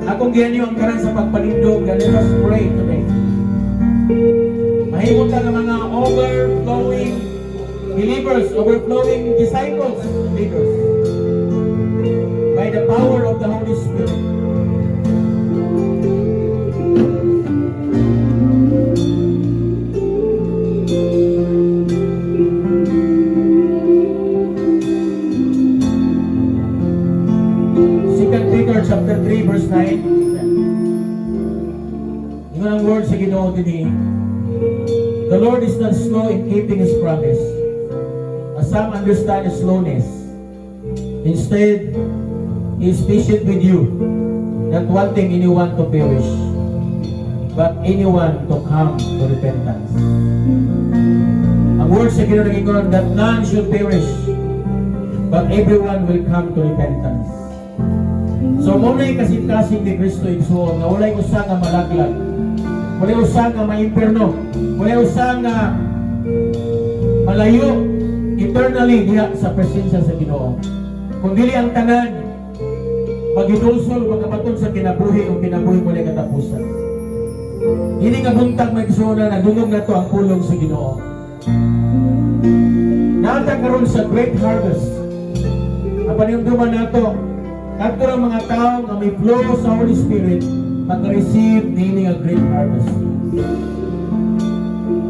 Akong gihanyo ang karan sa pagpanindog na let us pray today. Mahimutan ng mga overflowing believers, overflowing disciples, leaders, by the power of the Holy Spirit. Chapter 3, verse 9. Yung ang word sa Ginoo din, the Lord is not slow in keeping His promise, as some understand His slowness. Instead, He is patient with you, not wanting anyone to perish, but anyone to come to repentance. Ang word sa Ginoo nag-ingon, that none should perish, but everyone will come to repentance. So, muna yung kasing-kasing ni Kristo Igsoon na wala'y usa nga malaglag, wala'y usa nga maimperno, wala'y usa nga malayo eternally diha sa presensya sa Ginoo. Kung dili ang tanan, pag-idulsol, magkapaton sa kinabuhi o kinabuhi wala'y katapusan. Hindi nga buntag mag-Igsoon na dungog na to ang pulong sa Ginoo. Naata karon sa great harvest. Ang panimduman na to, kato ng mga tao nga may flow sa Holy Spirit mag-receive meaning a great harvest.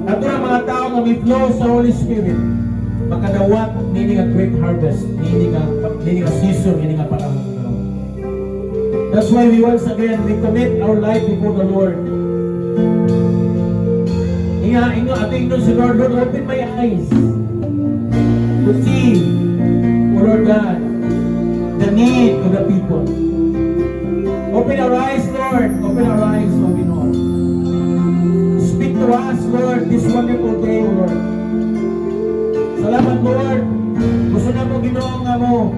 Kato ng mga tao nga may flow sa Holy Spirit makadawat meaning a great harvest, meaning a season, meaning a panahon. That's why we once again we commit our life before the Lord. Ating si Lord, Lord, open my eyes to see, O Lord God, the need of the people. Open our eyes, Lord. Open our eyes, O Ginoo. Speak to us, Lord, this wonderful day, Lord. Salamat, Lord. Gusto na mo, Ginoo, nga mo.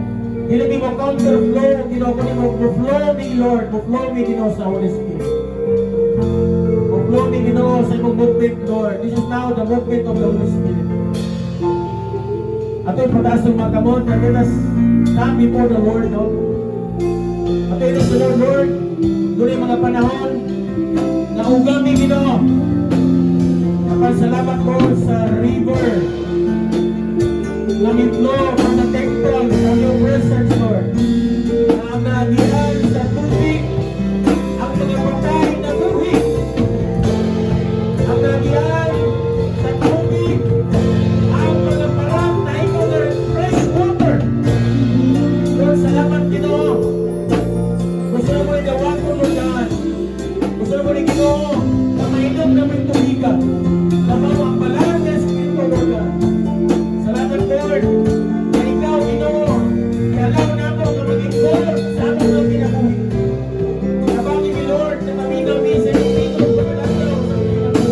Hindi mo counterflow, Ginoo. Kundi mo, flow me, Lord. Flow me, Ginoo, sa Holy Spirit. Flow me, Ginoo, sa imong movement, Lord. This is now the movement of the Holy Spirit. Ato yung pataas ng mga kamot, and let us come before the Lord, no? Ato yung sa Lord, doon yung mga panahon na ugami, Ginoo. Napasalamat, Lord, sa river na flow from the temple from your presence, Lord. Na ang nagihan sa tubig, ang mga patay na tubig, ang nagihan sa tubig, ang mga parang na ikaw na fresh water. Lord, salamat, Ginoo. Gusto mo yung gawin ko, Lord God. Gusto mo yung Ginoo na mainom na may tubigan. Na mga palang na Espiritu, Lord God. Salamat, Lord, na ikaw, Ginoo, kailangan na ako na maging Lord sa among mga pinabuhi. Nabangin ni Lord na maminaw ni sa Espiritu sa kalagaw sa pinabuhi.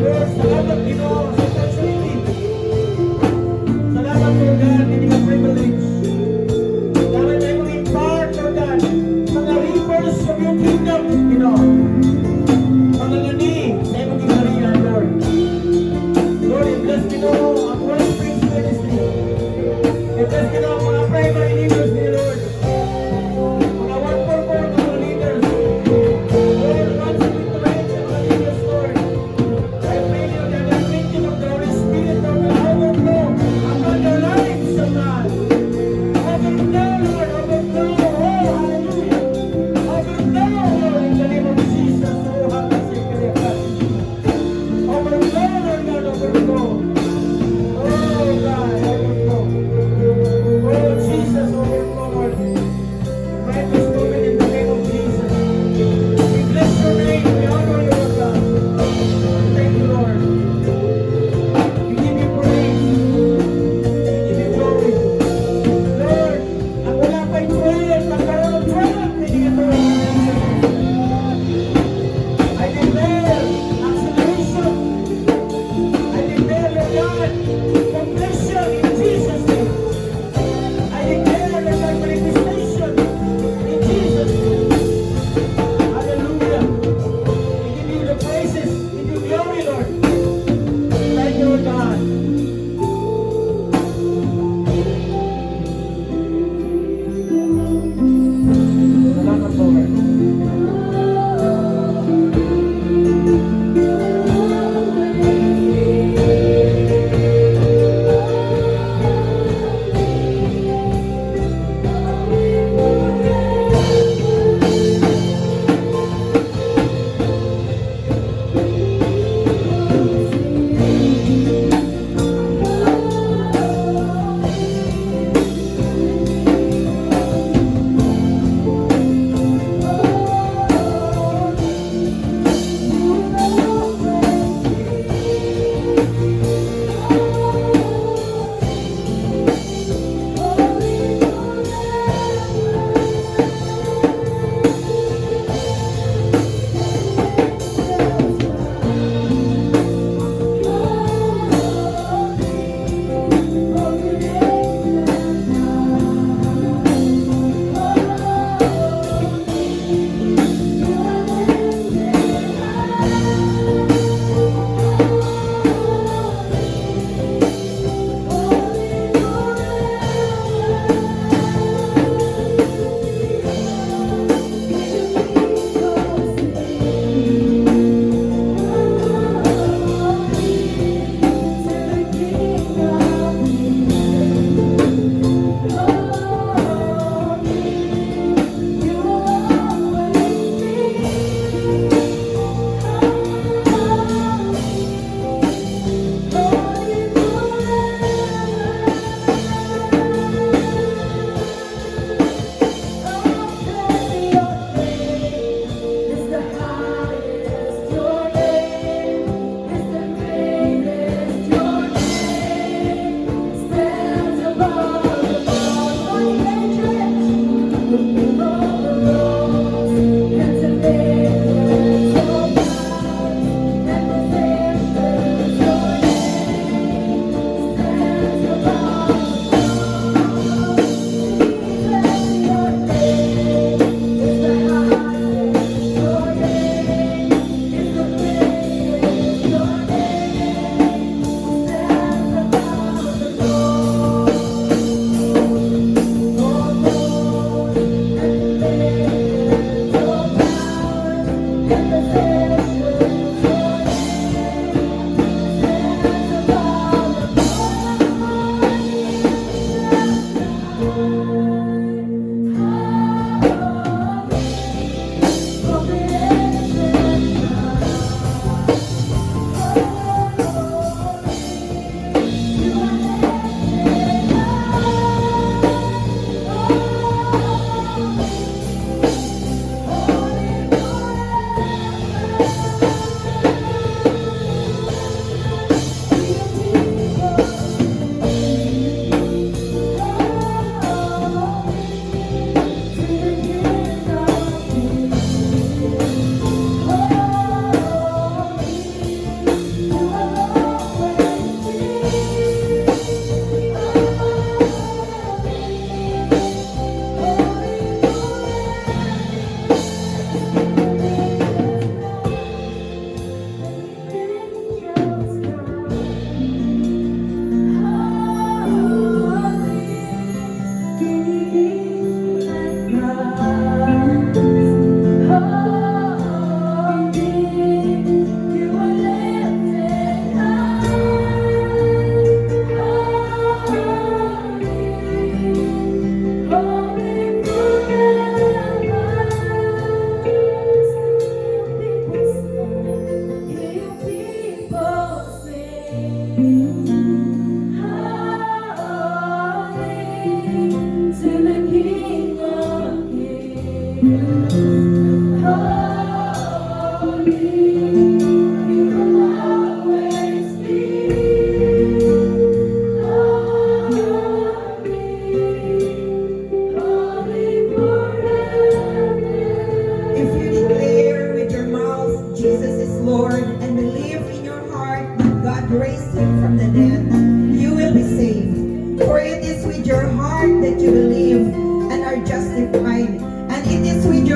Lord, salamat, Ginoo, sa opportunity. Salamat, Lord God, hindi ka privilege. Salamat na imong impart, Lord God, mga rivers of your kingdom, Ginoo.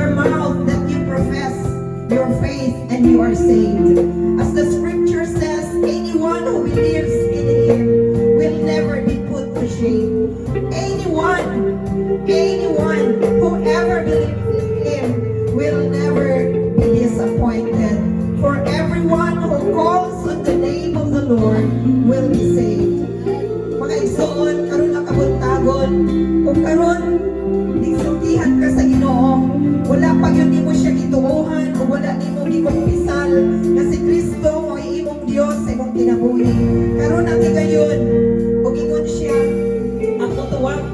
your mouth that you profess your faith and you are saved. As the scripture says, anyone who believes in him will never be put to shame. Anyone who ever believes in him will never be disappointed. For everyone who calls on the name of the Lord will be saved. Mga igsoon, karon ang kabuntagon, kung karon nagsultihan ka sa Ginoo, wala pa yun mo siya gituuhan o wala nimo gikumpisal na si Kristo mo imong Dios sa imong kinabuhi. Karon ang higayon, ug ingon siya ang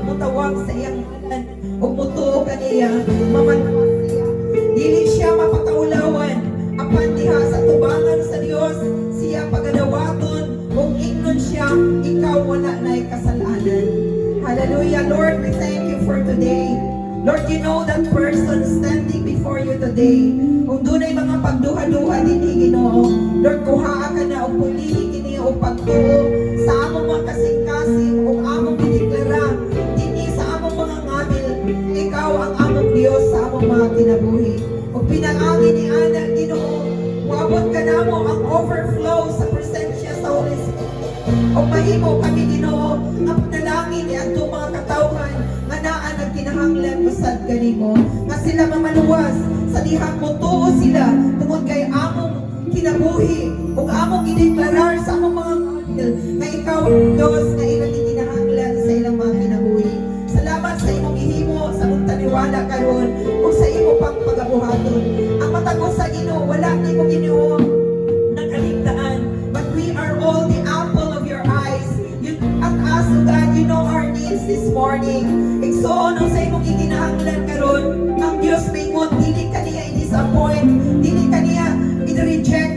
mutawag sa iyang ngalan ug mutuo kaniya, mamatawas siya. Dili siya mapakaulawan apan diha sa tubangan sa Dios siya pagadawaton ug ingnon siya ikaw wala nay kasalanan. Hallelujah. Lord, we thank you for today. Lord, you know that person standing before you today. Kung doon ay mga pagduha-duha din Ginoo, Lord, kuhaa ka na o pulihi kini o pagtuo sa among mga kasing-kasing o among diniklara dinhi sa among mga ngamil. Ikaw ang among Dios sa among mga kinabuhi. O pinangagi ni Ana, Ginoo, wabot ka na mo ang overflow sa presensya sa Holy Spirit. O mahimo kami Ginoo ang panalangin ni adto mga katawhan nga naa nagkinahanglan usad kanimo nga sila mamaluwas sa dihang mo tuo sila tungod kay among kinabuhi ug among gideklarar sa among mga ngamil nga ikaw ang Dios nga ilang gikinahanglan sa ilang mga kinabuhi. Salamat sa imong gihimo sa among taniwala karon ug sa imo pang pagabuhaton. Ang matagos sa Ginoo wala nimo Ginoo nakaligtaan, but we are all the apple of your eyes. You at us, God, you know our needs this morning. Igsoon ang sa imong gikinahanglan karon, ang Dios mingon dili kaniya i-disappoint, dili kaniya i-reject.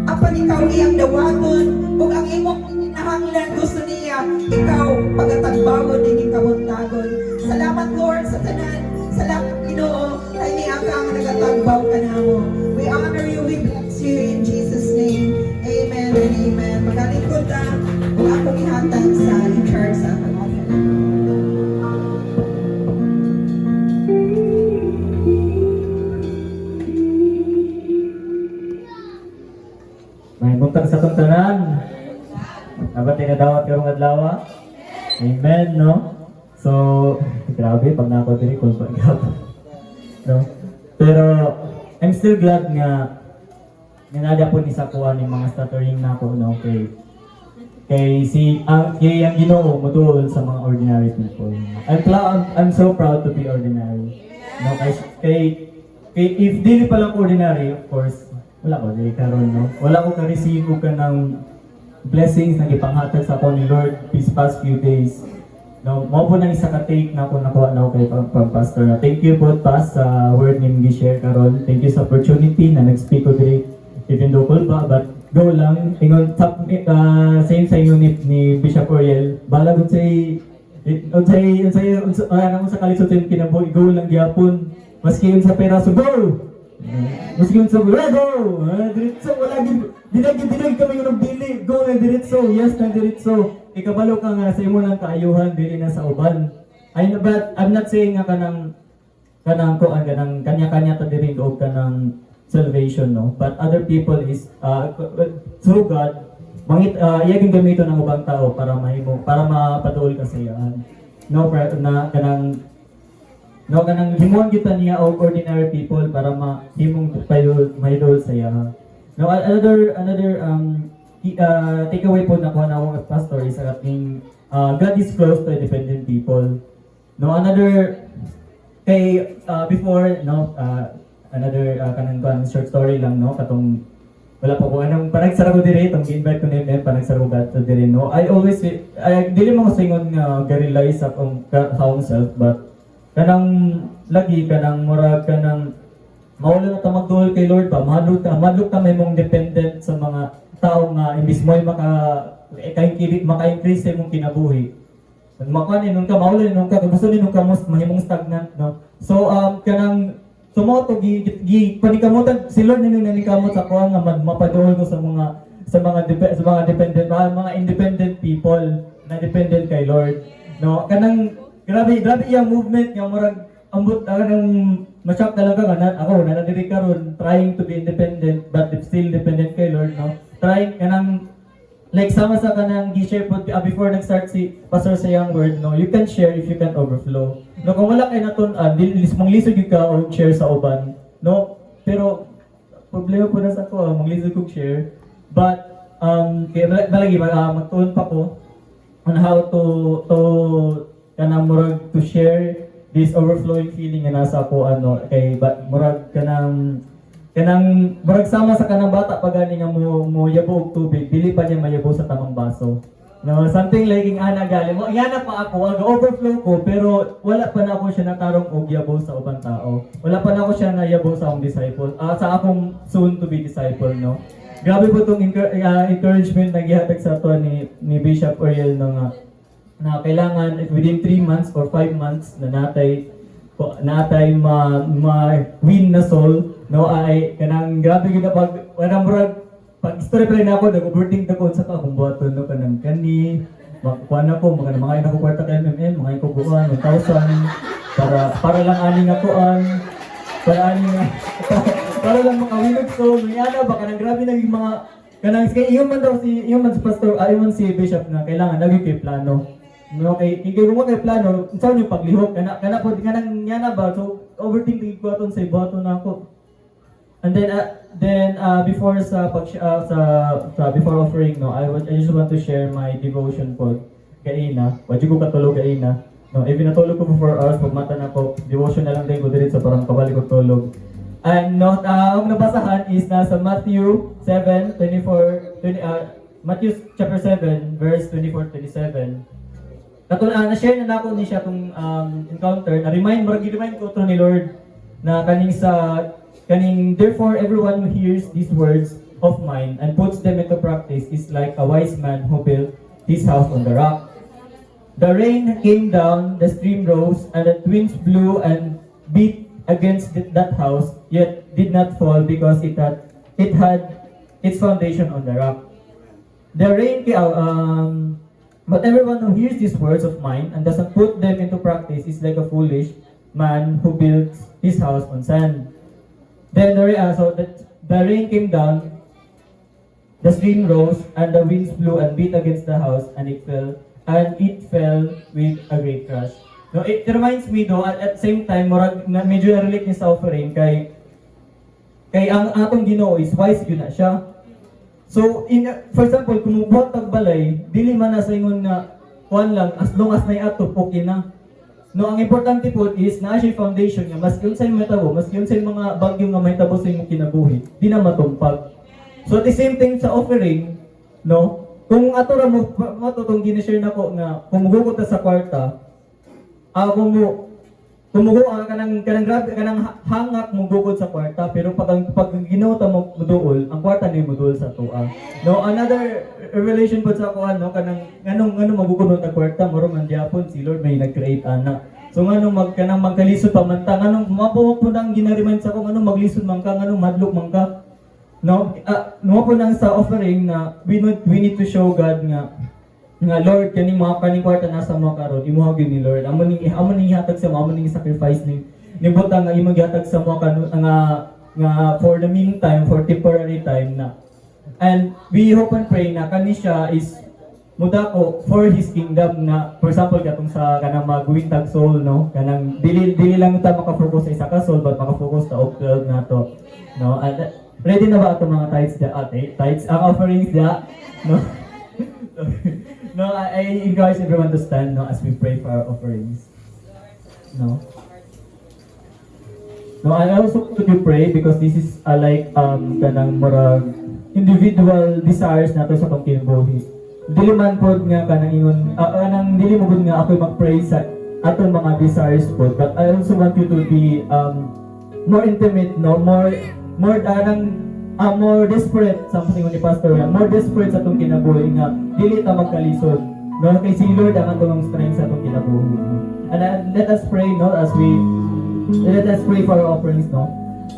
Apan ikaw iyang dawaton ug ang imong gikinahanglan gusto niya ikaw pagatagbawon ning kabuntagon. Salamat Lord sa tanan. Salamat Ginoo kay niya ka nga nagatagbaw kanamo. We honor you, we bless you in Jesus name. Amen and amen. Magalingkod ka kung akong ihatag sa in-charge sa akong offering. May buntag sa itong tanan. Dapat tinadawat karong adlaw. Amen, no? So, grabe, pag nako diri kung pag-grabe. No? Pero, I'm still glad nga nada po ni sa kuha ni mga stuttering na ako, no? Kay ang Ginoo moduol sa mga ordinary people. I'm so proud to be ordinary. No? Kay if dili pa lang ordinary, of course, wala ko dili karon, no? Wala ko ka-receive ka ng blessings na gipanghatag sa ako ni Lord these past few days. No, mo po nang isa ka take na ako nakuha na kay pastor. Thank you po pa sa word ning gi-share karon. Thank you sa opportunity na nag-speak ko diri even though cool ba, but go lang ingon same sa ingon ni Bishop Oriel. Balag unsay sa kalisod sa kinabuhi, go lang gyapon. Maski yun sa pera, so go! Maski yun sa go! Diretso, wala dinag kami yung nagbili. Go na diretso, yes na diretso. Ikabalo ka nga sa imo lang kaayuhan, dili na sa uban. But I'm not saying nga kanang kanya-kanya ta diri og kanang salvation, no? But other people is through God, iyang gamiton ng ubang tao para mapadol ka sa iyan. No, kanang himuon kita niya og ordinary people para mahimong maidol sa iya. No, another takeaway po na ko na akong pastor is ating God is close to independent people. No, another before, no, another kanang short story lang, no, katong wala pa ko anong panagsara ko diri tong invite ko nila panagsara ko gato diri, no. I dili mo singon nga garilize sa akong self, but kanang lagi kanang murag kanang mawala na ta magduol kay Lord ba, madlok ta may mong dependent sa mga tao nga imbis mo maka-increase sa imong kinabuhi. Makuha nung ka mawala nung ka gusto ni nung ka mahimong stagnant, no. So kanang sumoto panikamutan si Lord nini nanikamot sa kuha nga mapaduol ko sa mga dependent mga independent people na dependent kay Lord, no. Kanang grabe yung movement nga murag ambot kanang ma-shock talaga nga ako nanadiri karon trying to be independent but still dependent kay Lord, no? Trying kanang like sama sa kanang gi-share po before nag-start si pastor sa yang word, no? You can share if you can overflow. No, kung wala kay natun-an, mong lisod gyud ka og share sa uban, no? Pero problema po na sa ako, mong lisod kog share. But kaya balagi magtuon pa ko on how to kanang murag to share this overflowing feeling nga nasa ako kay murag kanang murag sama sa kanang bata pag gani nga mo yabo og tubig dili pa niya mayabo sa tamang baso, no, something like ing ana gali mo yana pa ako overflow ko pero wala pa na ako siya natarong og yabo sa ubang tao, wala pa na ako siya na yabo sa akong disciple sa akong soon to be disciple, no. Grabe po itong encouragement na gihatag sa ato ni Bishop Ariel na kailangan within 3 months or 5 months na natay ma-win na soul, no, ay kanang grabe gid pag story pa rin ako nag-overthink ako sa akong buhaton, no, kanang kani makukuha na ko mga ina ko kwarta kay MMM mga ko buwan 1,000 para lang ani nga kuan para lang makawinog soul yana ba kanang grabe naging mga kanang iyon man si pastor iyon si bishop na kailangan lagi kay plano, no, kay mo kay plano unsa yung paglihok kana pod kanang yana ba so overthinking ko aton sa buhaton nako. And then before before offering, no, I just want to share my devotion po kay Ina. Wadyo ko katulog kay Ina. No, even natulog ko for 4 hours pag mata na ko, devotion na lang din ko diretso parang kabalik ko tulog. And no, ang nabasahan is nasa Matthew 7:24, Matthew chapter 7 verse 24-27. Na-share na nako ni siya tong encounter, na-remind ko to ni Lord na kaning therefore everyone who hears these words of mine and puts them into practice is like a wise man who built his house on the rock. The rain came down, the stream rose, and the winds blew and beat against that house, yet did not fall because it had its foundation on the rock. But everyone who hears these words of mine and doesn't put them into practice is like a foolish man who builds his house on sand. Then the rain came down, the stream rose, and the winds blew and beat against the house, and it fell with a great crash. No, it reminds me though, at the same time, medyo na-relate niya sa offering kay ang atong Ginoo is wise yun na siya. So, for example, kung mubuhat tagbalay, dili man na sa ingon nga kuan lang, as long as naiatop, okay na. No, ang importante po is na siya foundation niya, mas yun sa matabo, mas yun sa mga bagyo nga may tabo sa imong kinabuhi, di na matumpag. So, the same thing sa offering, no, kung ato ra mo matutong gina-share nako nga kung mugugot ta sa kwarta, kanang grabe kanang hangak mo gugod sa kwarta pero pag Ginoo ta mo duol ang kwarta ni mo duol sa tuwa, no. Another revelation po sa ako kanang nganong magugod ta kwarta moro man gyapon si Lord may nag-create ana, so nganong magkalisod pa man ta nganong mabuo po nang gina-remind sa ako nganong maglisod man ka nganong madlok man ka, no. Po nang sa offering na we need to show God nga Lord kaning kwarta nasa mo karon imuha gyud ni Lord amo ning ihatag sa mo amo ning sacrifice ni butang nga imong gihatag sa mo nga for the meantime, for temporary time na, and we hope and pray na kani siya is mudako for his kingdom na for example katong sa kanang magwintag soul, no, kanang dili lang ta maka-focus sa isa ka soul but maka-focus ta og 12 nato, no. And ready na ba ato mga tithes ang offerings dia, no. No, I encourage everyone to stand, no, as we pray for our offerings. No. No, I also want to pray because this is like kanang murag individual desires nato sa tong kinabuhi. Dili man pod nga kanang ingon kanang dili mo pod nga ako mag-pray sa atong mga desires pod, but I also want you to be more intimate, no, more desperate, something ni Pastor, more desperate sa itong kinabuhi nga dili ta magkalisod, no, kay si Lord ang atong strength sa itong kinabuhi. And let us pray, no, let us pray for our offerings, no.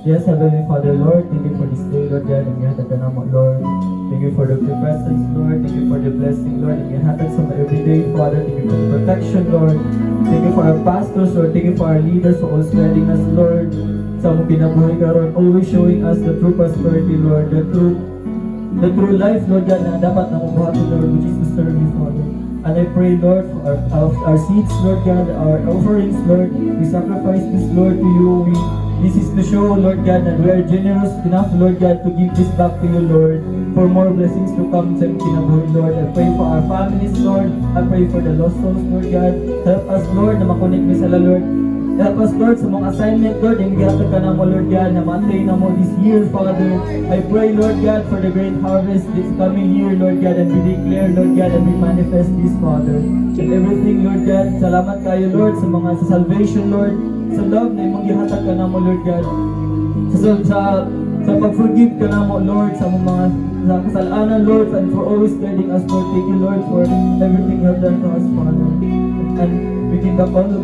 Yes, Heavenly Father, Lord, thank you for this day, Lord God, and gihatag ka namo, Lord. Thank you for the presence, Lord. Thank you for the blessing, Lord, and gihatag sa everyday, Father. Thank you for the protection, Lord. Thank you for our pastors, Lord. Thank you for our leaders for all spreading us, Lord. sa among kinabuhi karon, always showing us the true prosperity, Lord, the true life, Lord God, na dapat na mabuhatin, Lord, which is to serve you, Father. And I pray, Lord, for our seeds, Lord God, our offerings, Lord, we sacrifice this, Lord, to you. This is to show, Lord God, that we are generous enough, Lord God, to give this back to you, Lord, for more blessings to come sa kinabuhi, Lord. I pray for our families, Lord. I pray for the lost souls, Lord God. Help us, Lord, na makunik ni sila, Lord. Help us, Lord, sa mga assignment, Lord, yung gihatag ka na mo, Lord God, na ma-attain na mo this year, Father. I pray, Lord God, for the great harvest this coming year, Lord God, and we declare, Lord God, and we manifest this, Father. And everything, Lord God, salamat kayo, Lord, sa mga sa salvation, Lord, sa love na yung gihatag ka na mo, Lord God. Sa pag-forgive ka na mo, Lord, sa mga sa kasalanan, Lord, and for always guiding us, Lord. Thank you, Lord, for everything you have done to us, Father. And we give back all the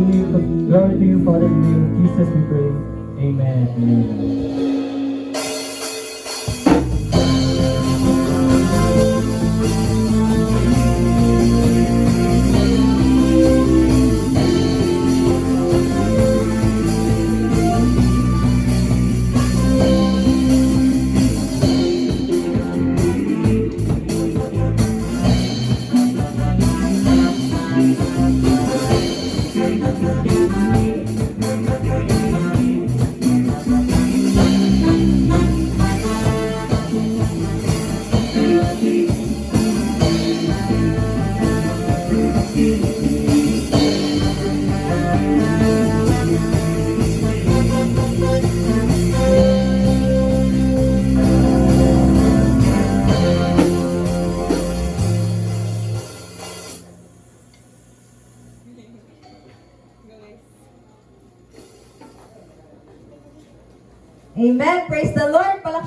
glory to you, Father. In the name of Jesus, we pray. Amen. Amen. Amen. Praise the Lord.